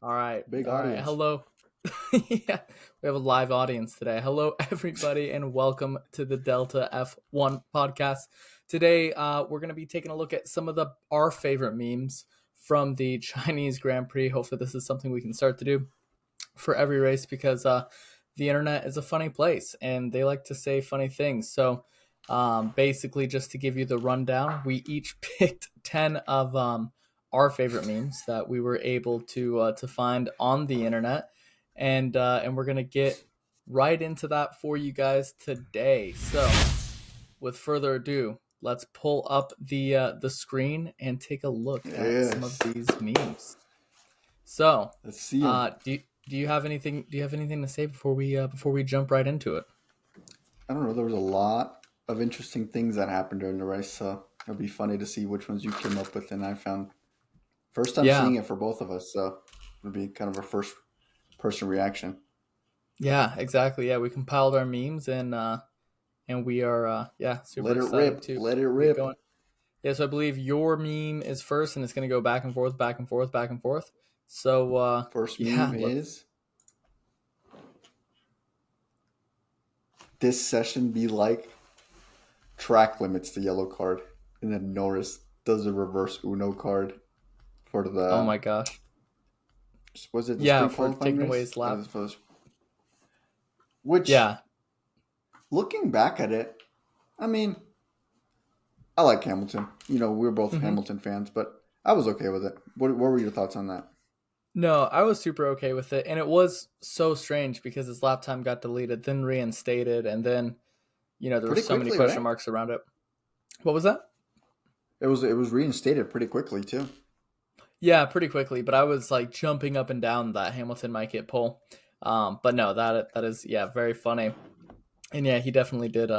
All right. Big All right. audience. Hello. Yeah, we have a live audience today. Hello, everybody, and welcome to the Delta F1 podcast. Today, we're going to be taking a look at some of our favorite memes from the Chinese Grand Prix. Hopefully, this is something we can start to do for every race because the internet is a funny place and they like to say funny things. So, basically, just to give you the rundown, we each picked 10 of our favorite memes that we were able to find on the internet, and we're gonna get right into that for you guys today. So, with further ado, let's pull up the screen and take a look at some of Yes. these memes. So, Let's see them. do you have anything? Do you have anything to say before we jump right into it? I don't know. There was a lot of interesting things that happened during the race, so it'll be funny to see which ones you came up with. And I found first time Yeah, seeing it for both of us, so it'll be kind of a first person reaction. yeah, exactly. Yeah, we compiled our memes and we are super Let it excited rip. to Let it get rip. going. Yeah, so I believe your meme is first, and it's going to go back and forth, back and forth, back and forth. So, First yeah, meme is this session be like track limits the yellow card, and then Norris does a reverse Uno card for oh the my gosh. was it the Yeah, sprint for qualifying taking away race? his lap. Which Yeah. looking back at it, I mean, I like Hamilton. You know, we're both hmm Hamilton fans, but I was okay with it. What were your thoughts on that? No, I was super okay with it, and it was so strange because his lap time got deleted, then reinstated, and then there were Pretty so many quickly, question right? marks around it. What was that? It was reinstated pretty quickly too. Yeah, pretty quickly, but I was like jumping up and down that Hamilton might get pole. But no, that is very funny, and yeah, he definitely did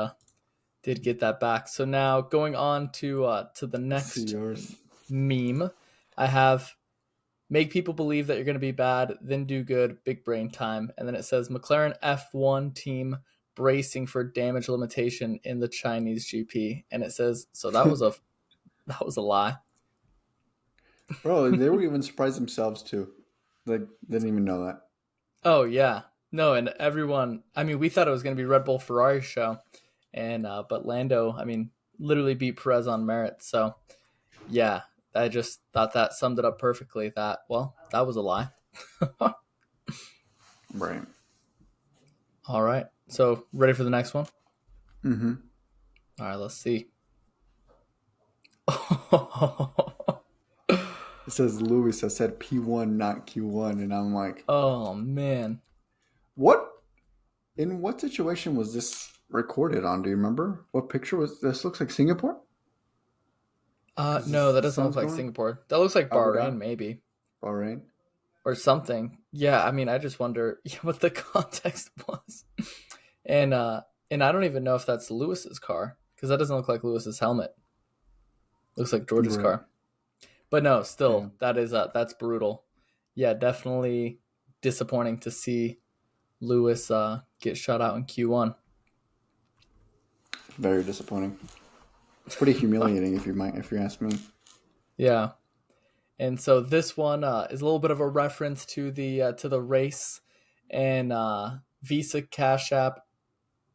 get that back. So now going on to the Let's see next yours. meme, I have make people believe that you're going to be bad, then do good, big brain time, and then it says McLaren F1 team bracing for damage limitation in the Chinese GP, and it says so that was a lie. Bro, they were even surprised themselves too. Like didn't even know that. Oh yeah, no, and everyone. I mean, we thought it was going to be Red Bull Ferrari show, and but Lando, I mean, literally beat Perez on merit. So yeah, I just thought that summed it up perfectly. That was a lie. Right. All right, so ready for the next one? Mm-hmm. All right, let's see. It says Lewis. I said P1, not Q1, and I'm like, Oh man. what? In what situation was this recorded on? Do you remember? What picture was this? Looks like Singapore. Because No, that the doesn't look sun's like going. Singapore. That looks like Abu Bahrain, Dhabi, maybe, Bahrain. or something. Yeah, I mean, I just wonder what the context was. And and I don't even know if that's Lewis's car because that doesn't look like Lewis's helmet. Looks like George's Right. car. But no, Yeah. still, that's brutal. Yeah, definitely disappointing to see Lewis get shut out in Q1. Very disappointing. Pretty humiliating, if you ask me. Yeah. And so this one is a little bit of a reference to the race and Visa Cash App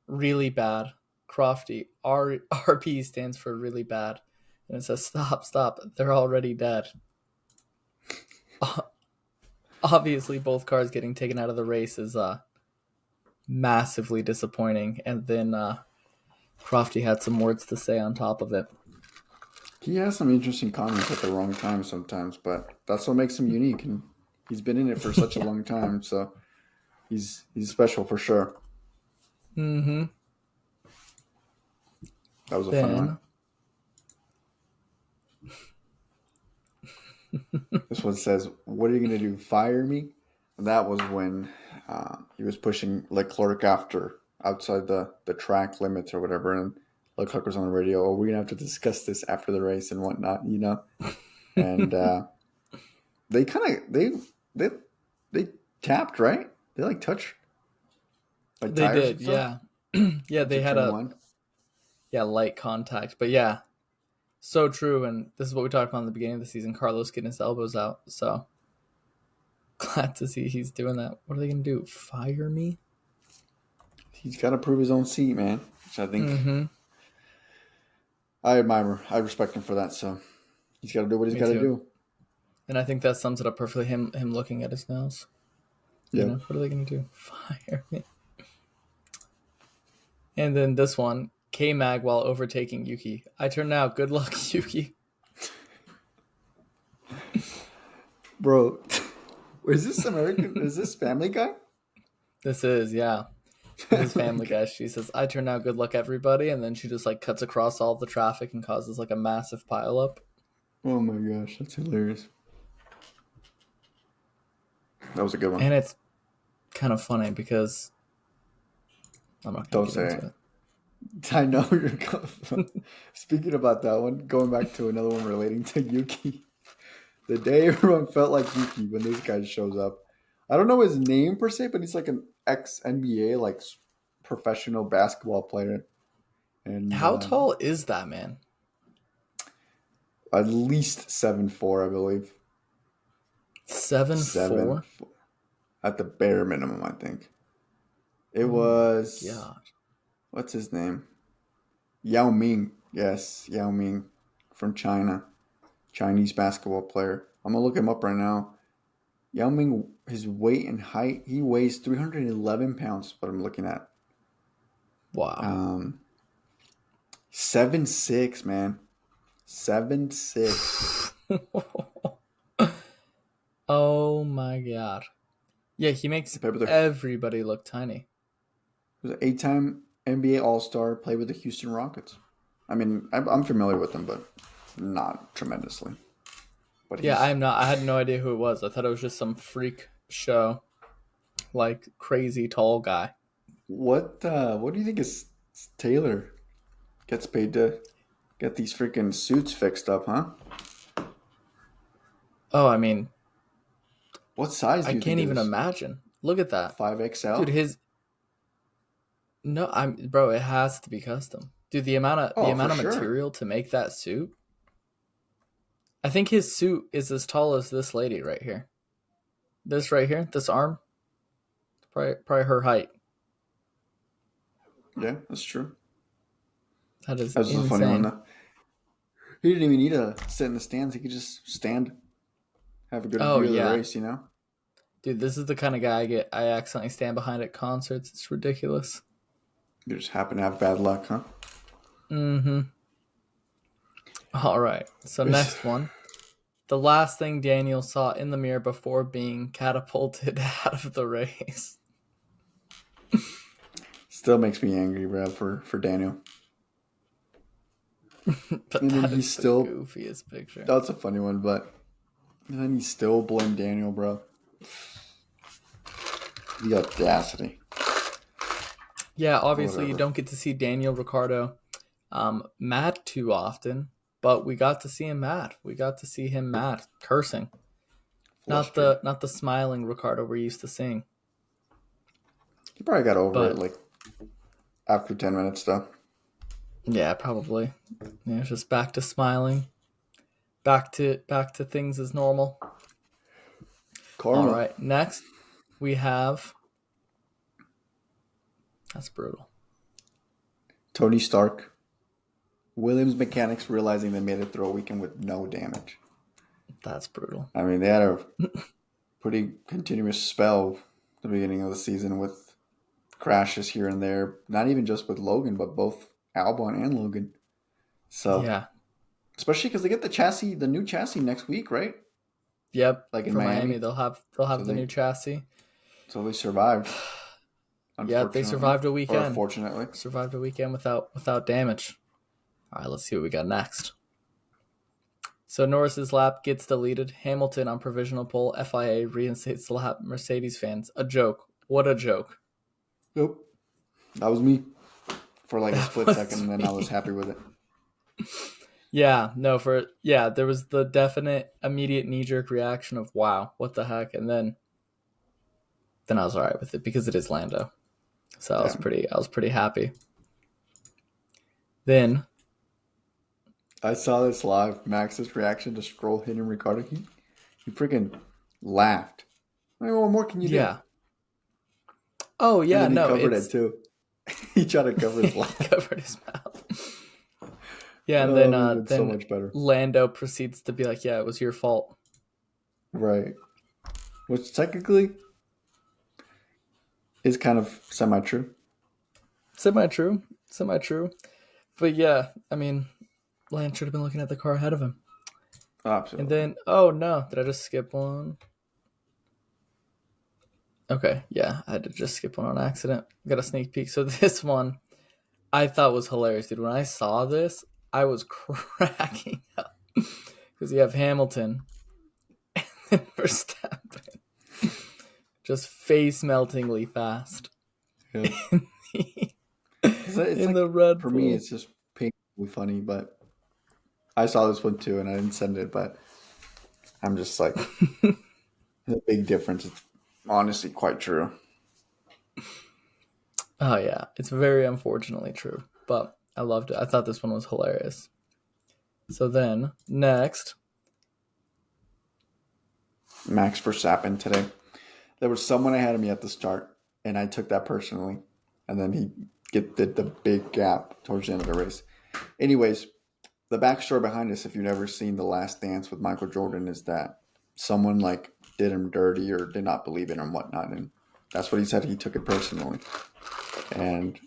really bad. Crofty RP stands for really bad, and it says stop, they're already dead. Obviously, both cars getting taken out of the race is massively disappointing. And then Crofty had some words to say on top of it. He has some interesting comments at the wrong time sometimes, but that's what makes him unique. And he's been in it for such a Yeah. long time, so he's special for sure. Mm-hmm. That was a fun one. Then This one says, "What are you gonna do? Fire me?" And that was when he was pushing Leclerc after outside the track limits or whatever, and Leclerc was on the radio. Oh, we're gonna have to discuss this after the race and whatnot, you know. And they kind of they they tapped, right? They like touch like they tires and did, stuff yeah. Yeah, they into had turn a one. light contact, but yeah, so true. And this is what we talked about in the beginning of the season: Carlos getting his elbows out. So glad to see he's doing that. What are they gonna do? Fire me? He's got to prove his own seat, man. Which I think Mm-hmm. I admire him. I respect him for that. So he's got to do what he's Me got to too. do. And I think that sums it up perfectly. Him looking at his nose. You Yep. know, what are they gonna do? Fire me? And then this one, K-Mag while overtaking Yuki. I turn now. Good luck, Yuki. Bro, is this American? Is this Family Guy? This is, yeah. This is Family Okay. Guy. She says, I turn now. Good luck, everybody. And then she just like cuts across all the traffic and causes like a massive pileup. Oh my gosh, that's hilarious. That was a good one. And it's kind of funny because I'm not going Don't to say get it. into it. I know you're speaking about that one. Going back to another one relating to Yuki. The day everyone felt like Yuki when this guy shows up. I don't know his name per se, but he's like an ex NBA like professional basketball player, and How tall is that man? at least 7'4", I believe. 7'4"? At the bare minimum, I think. It Oh was my god. what's his name? Yao Ming. Yes, Yao Ming from China. Chinese basketball player. I'm gonna look him up right now. Yao Ming, his weight and height, he weighs 311 pounds. What I'm looking at. Wow. 7'6", man. 7'6". Oh my god. Yeah, he makes He played with the everybody look tiny. He was an 8-time NBA All-Star. Played with the Houston Rockets. I mean, I'm familiar with him, but not tremendously. But Yeah, he's I'm not. I had no idea who it was. I thought it was just some freak show, like crazy tall guy. what? What do you think is Taylor gets paid to get these freaking suits fixed up, huh? Oh, I mean, What size I do you think can't it even is? imagine. Look at that, dude. 5XL? His no, I'm bro. It has to be custom, dude. The Oh, for amount of sure. material to make that suit. I think his suit is as tall as this lady right here. This right here, this arm, probably her height. Yeah, that's true. That is That's a funny one, insane. though. He didn't even need to sit in the stands. He could just stand, have a good Oh view of the yeah, race, you know? dude. This is the kind of guy I get. I accidentally stand behind at concerts. It's ridiculous. You just happen to have bad luck, huh? Mm-hmm. All right. So next one. The last thing Daniel saw in the mirror before being catapulted out of the race. Still makes me angry, Brad, for Daniel. But And then that he's is the still, goofiest picture. that's a funny one, but and then he still blamed Daniel, bro. The audacity. Yeah, obviously you Whatever. don't get to see Daniel Ricciardo mad too often, but we got to see him mad. We got to see him mad, cursing. Flustered. Not the smiling Ricardo we're used to seeing. He probably got over it But like after 10 minutes, though. yeah, probably. Yeah, it's just back to smiling. Back to things as normal. All Karma. right. Next we have that's brutal. Tony Stark. Williams mechanics realizing they made it through a weekend with no damage. That's brutal. I mean, they had a pretty continuous spell at the beginning of the season with crashes here and there. Not even just with Logan, but both Albon and Logan. So, Yeah. especially because they get the new chassis next week, right? Yep. Like in For Miami, Miami. they'll So have the new chassis. they survived, Yeah, they unfortunately, survived a or weekend. fortunately. Survived a weekend without damage. All right, let's see what we got next. So Norris's lap gets deleted. Hamilton on provisional pole. FIA reinstates the lap. Mercedes fans. A joke. What a joke. Nope, that was me for like a That split second, was and then I was me. happy with it. Yeah, no, there was the definite immediate knee-jerk reaction of wow, what the heck, and then I was all right with it because it is Lando. So Yeah, I was pretty happy. Then I saw this live. Max's reaction to Stroll hitting Ricardo. He freaking laughed. I mean, what more can you do? Yeah. Oh And yeah, then he no, covered it it's too. He tried to cover his he laugh. covered his mouth. Yeah, and Oh, it would have been so then much better. Lando proceeds to be like, "Yeah, it was your fault." Right. Which technically is kind of semi-true. Semi true, semi true. But yeah, I mean, Lance should have been looking at the car ahead of him. And Absolutely. then, oh no, did I just skip one? Okay, yeah, I had to just skip one on accident. Got a sneak peek. So this one I thought was hilarious, dude. When I saw this, I was cracking up because you have Hamilton and Verstappen just face meltingly fast Yeah. It's in like, the Red for me, Bull. it's just painfully funny, but I saw this one too and I didn't send it, but I'm just like, the big difference is honestly quite true. Oh yeah, it's very unfortunately true, but I loved it. I thought this one was hilarious. So then next, Max Verstappen today. There was someone ahead of me at the start, and I took that personally. And then he did the big gap towards the end of the race. Anyways, the backstory behind this, if you've never seen The Last Dance with Michael Jordan, is that someone like did him dirty or did not believe in him, whatnot, and that's what he said. He took it personally, and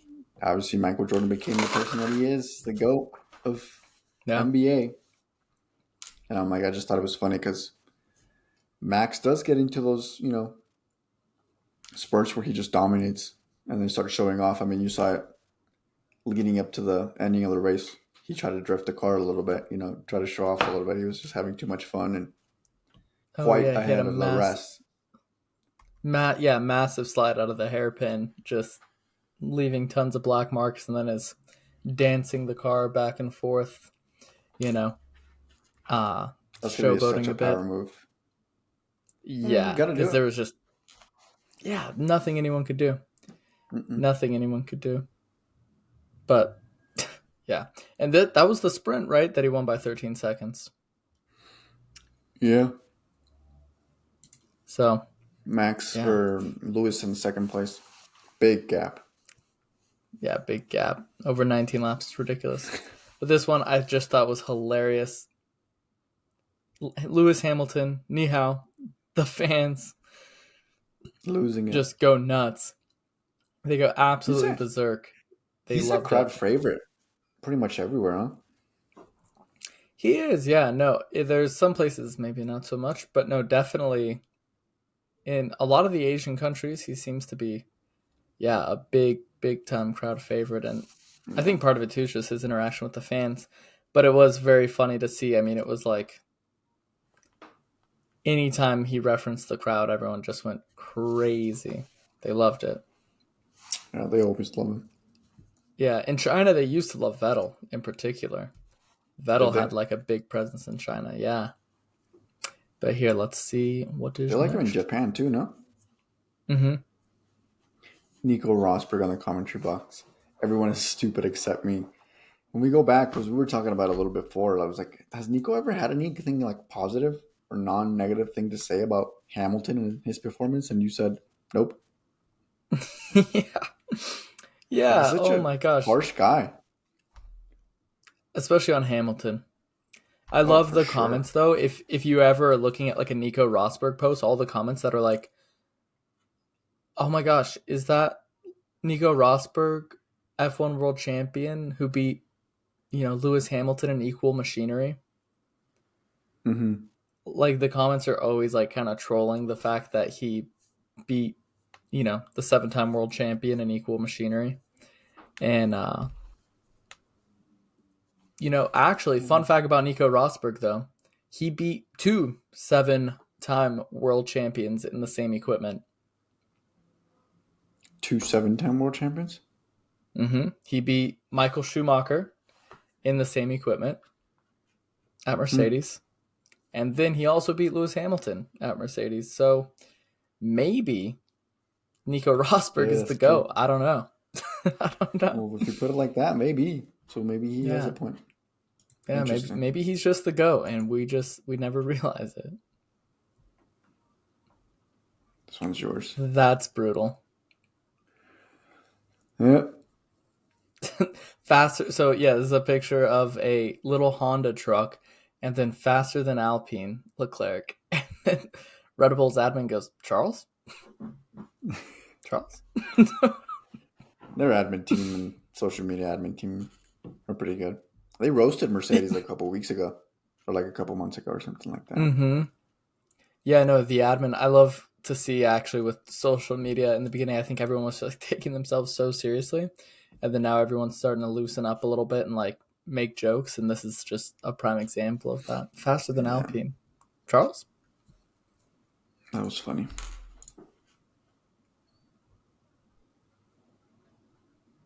obviously Michael Jordan became the person that he is, the GOAT of yeah, NBA. And I'm like, I just thought it was funny because Max does get into those, spurts where he just dominates and then starts showing off. I mean, you saw it leading up to the ending of the race. He tried to drift the car a little bit, try to show off a little bit. He was just having too much fun and oh quite yeah, he had ahead of the rest. massive slide out of the hairpin, just leaving tons of black marks, and then is dancing the car back and forth, you know, That's going to be such showboating a a bit. power move. I mean, you Yeah, got to do because it. there was just nothing anyone could do. Mm-mm. Nothing anyone could do. But yeah, and that was the sprint, right? That he won by 13 seconds. Yeah. So Max yeah, or Lewis in second place. Big gap. yeah, big gap over 19 laps. It's ridiculous. But this one I just thought was hilarious. Lewis Hamilton, ni hao, the fans Losing it. just go nuts. They go He's absolutely a berserk. They he's a loved it. crowd favorite pretty much everywhere, huh? He is, yeah. No, there's some places maybe not so much, but no, definitely in a lot of the Asian countries, he seems to be, yeah, a big time crowd favorite. And I Yeah. think part of it too is just his interaction with the fans. But it was very funny to see. I mean, it was like anytime he referenced the crowd, everyone just went crazy. They loved it. Yeah, they always love him. Yeah, in China, they used to love Vettel in particular. Did Vettel they? had like a big presence in China, yeah. But here, let's see what They is like him in next. Japan too, no? Mm-hmm. Nico Rosberg on the commentary box. Everyone is stupid except me. When we go back, because we were talking about it a little bit before, I was like, has Nico ever had anything like positive or non-negative thing to say about Hamilton and his performance? And you said, nope. Yeah. He's Yeah. such Oh a my gosh. harsh guy. Especially on Hamilton. I Oh, love for the sure. comments though. If you ever are looking at like a Nico Rosberg post, all the comments that are like, "Oh my gosh, is that Nico Rosberg, F1 world champion who beat, Lewis Hamilton in equal machinery?" Mm-hmm. Like the comments are always like kind of trolling the fact that he beat, the 7-time world champion in equal machinery. And actually, fun fact about Nico Rosberg, though, he beat two 7-time world champions in the same equipment. Two seven-time world champions? He beat Michael Schumacher in the same equipment at Hmm. Mercedes. And then he also beat Lewis Hamilton at Mercedes. So maybe Nico Rosberg Yeah, is the that's true. GOAT. I don't know. I don't know. Well, if you put it like that, maybe. So maybe he has a Yeah. point. Yeah, maybe Interesting. maybe he's just the GOAT and we never realize it. This one's yours. That's brutal. Yep. Faster. So yeah, this is a picture of a little Honda truck, and then faster than Alpine Leclerc. And then Red Bull's admin goes, Charles. Their admin team and social media admin team are pretty good. They roasted Mercedes like a couple weeks ago, or like a couple months ago, or something like that. Mm-hmm. Yeah, no, the admin. I love to see actually with social media. In the beginning, I think everyone was just taking themselves so seriously, and then now everyone's starting to loosen up a little bit and like make jokes. And this is just a prime example of that. Faster than Alpine. Charles. That was funny.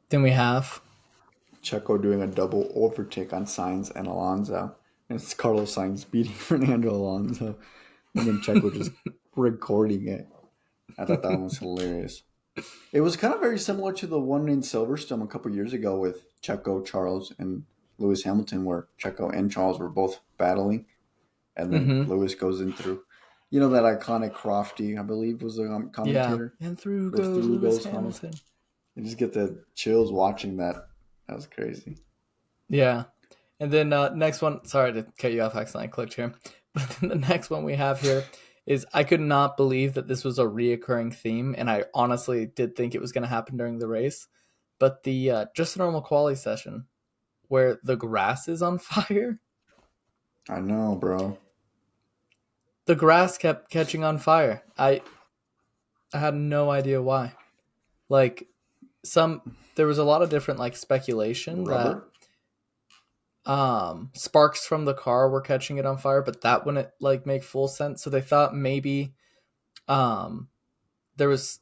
Then we have Checo doing a double overtake on Sainz and Alonso. And it's Carlos Sainz beating Fernando Alonso. And then Checo just recording it. I thought that one was hilarious. It was kind of very similar to the one in Silverstone a couple years ago with Checo, Charles, and Lewis Hamilton, where Checo and Charles were both battling. And then Lewis goes in through, you know, that iconic Crofty, I believe, was the commentator. Yeah, and through goes Lewis Hamilton. You just get the chills watching that. That was crazy. Yeah. And then next one, sorry to cut you off, accidentally clicked here. But then the next one we have here is I could not believe that this was a reoccurring theme, and I honestly did think it was going to happen during the race. But the just a normal quali session where the grass is on fire. I know, bro. The grass kept catching on fire. I had no idea why. Like there was a lot of different like speculation that sparks from the car were catching it on fire, but that wouldn't like make full sense. So they thought maybe there was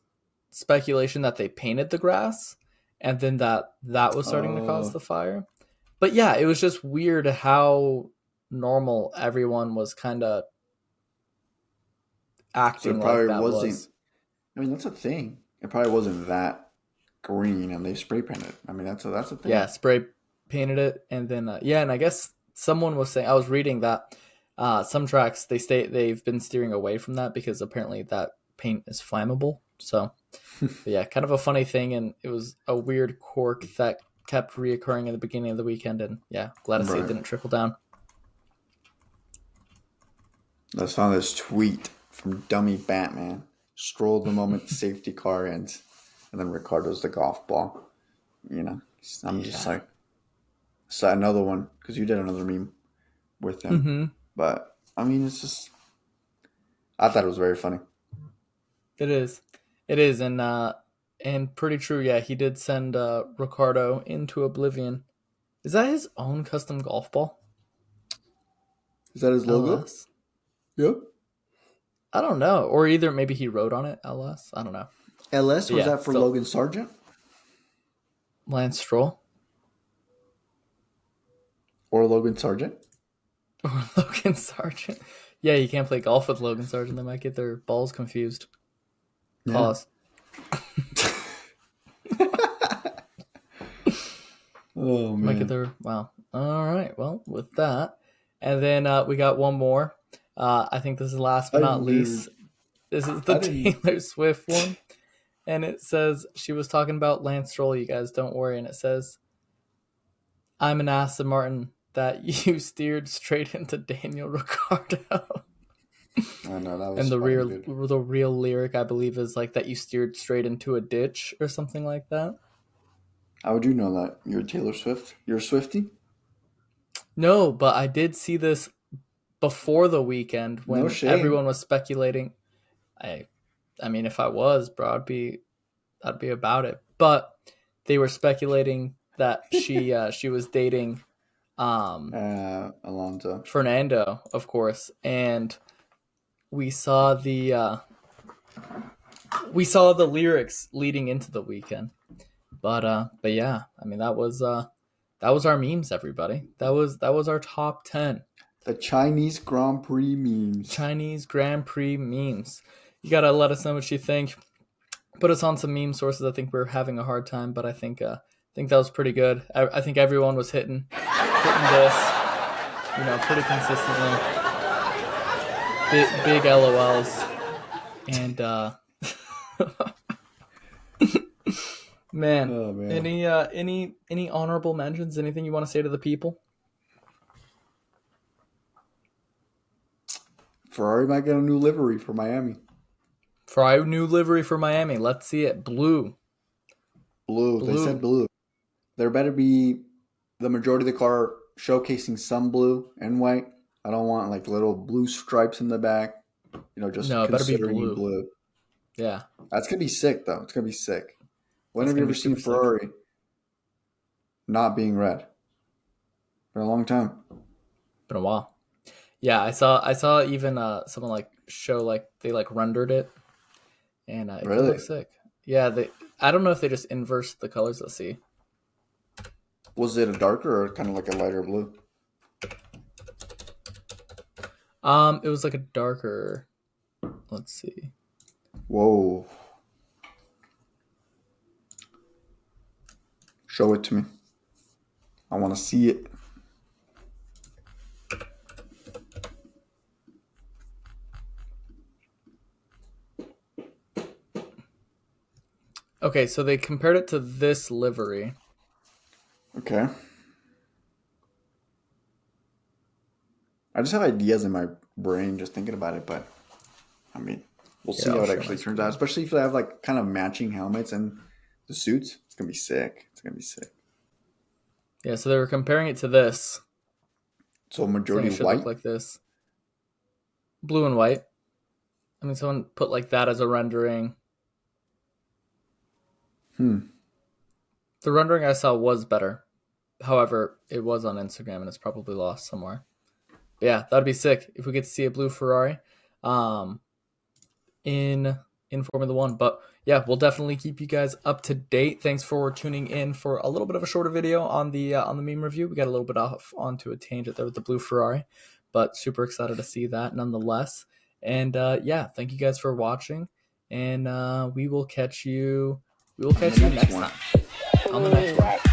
speculation that they painted the grass and then that was starting to cause the fire. But yeah, it was just weird how normal everyone was kind of acting like that was. I mean, that's a thing. It probably wasn't that green and they spray painted it. I mean, that's a thing. Yeah, spray painted it, and then and I guess someone was saying, I was reading that some tracks they've been steering away from that because apparently that paint is flammable. So yeah, kind of a funny thing, and it was a weird quirk that kept reoccurring in the beginning of the weekend, and yeah, glad to see it didn't trickle down. I found this tweet from Dummy Batman. Strolled the moment the safety car ends, and then Ricardo's the golf ball. You know, I'm just like, so another one, because you did another meme with him. Mm-hmm. But, I mean, it's just, I thought it was very funny. It is, and pretty true. Yeah, he did send Ricardo into oblivion. Is that his own custom golf ball? Is that his logo? LS? Yep. I don't know. Or either maybe he wrote on it, LS. I don't know. LS, was that for Logan Sargent? Lance Stroll? Or Logan Sargent? Or Logan Sargent. Yeah, you can't play golf with Logan Sargent. They might get their balls confused. Yeah. Pause. Oh, man. Might get their... Wow. All right. Well, with that. And then we got one more. I think this is last but not least. This is the Taylor Swift one. And it says, she was talking about Lance Stroll, you guys, don't worry. And it says, I'm an Aston Martin that you steered straight into Daniel Ricciardo. I know, that was and the real lyric, I believe, is like that you steered straight into a ditch or something like that. How would you know that? You're a Taylor Swift? You're a Swiftie? No, but I did see this before the weekend when everyone was speculating. I mean, if I was, bro, I'd be about it. But they were speculating that she was dating Alonso, Fernando, of course, and we saw the lyrics leading into the weekend. But yeah, I mean that was our memes, everybody. That was our top 10. The Chinese Grand Prix memes. Chinese Grand Prix memes. You gotta let us know what you think. Put us on some meme sources. I think we're having a hard time, but I think that was pretty good. I think everyone was hitting this, pretty consistently. Big LOLs, and Man, Oh man. any honorable mentions? Anything you want to say to the people? Ferrari might get a new livery for Miami. Ferrari new livery for Miami. Let's see it. Blue. Blue. They said blue. There better be the majority of the car showcasing some blue and white. I don't want like little blue stripes in the back. Just No, it better be considering blue. blue. Yeah. That's gonna be sick though. It's gonna be sick. When That's have you gonna ever be seen super sick. Ferrari not being red? For a long time. Been a while. Yeah, I saw even someone like show like they like rendered it, and it kind of Really? looks sick. Yeah, I don't know if they just inversed the colors. Let's see. Was it a darker or kind of like a lighter blue? It was like a darker. Let's see. Whoa. Show it to me. I want to see it. Okay, so they compared it to this livery. Okay. I just have ideas in my brain just thinking about it, but I mean, we'll see Yeah, how I'll it share actually my turns out. Especially if they have like kind of matching helmets and the suits. It's gonna be sick. It's gonna be sick. Yeah, so they were comparing it to this. So Saying majority it should white. look like this. Blue and white. I mean, someone put like that as a rendering. The rendering I saw was better. However, it was on Instagram and it's probably lost somewhere. But yeah, that'd be sick if we get to see a blue Ferrari in Formula One. But yeah, we'll definitely keep you guys up to date. Thanks for tuning in for a little bit of a shorter video on the meme review. We got a little bit off onto a tangent there with the blue Ferrari, but super excited to see that nonetheless. And yeah, thank you guys for watching, and we will catch you. We will catch you next time on the next one.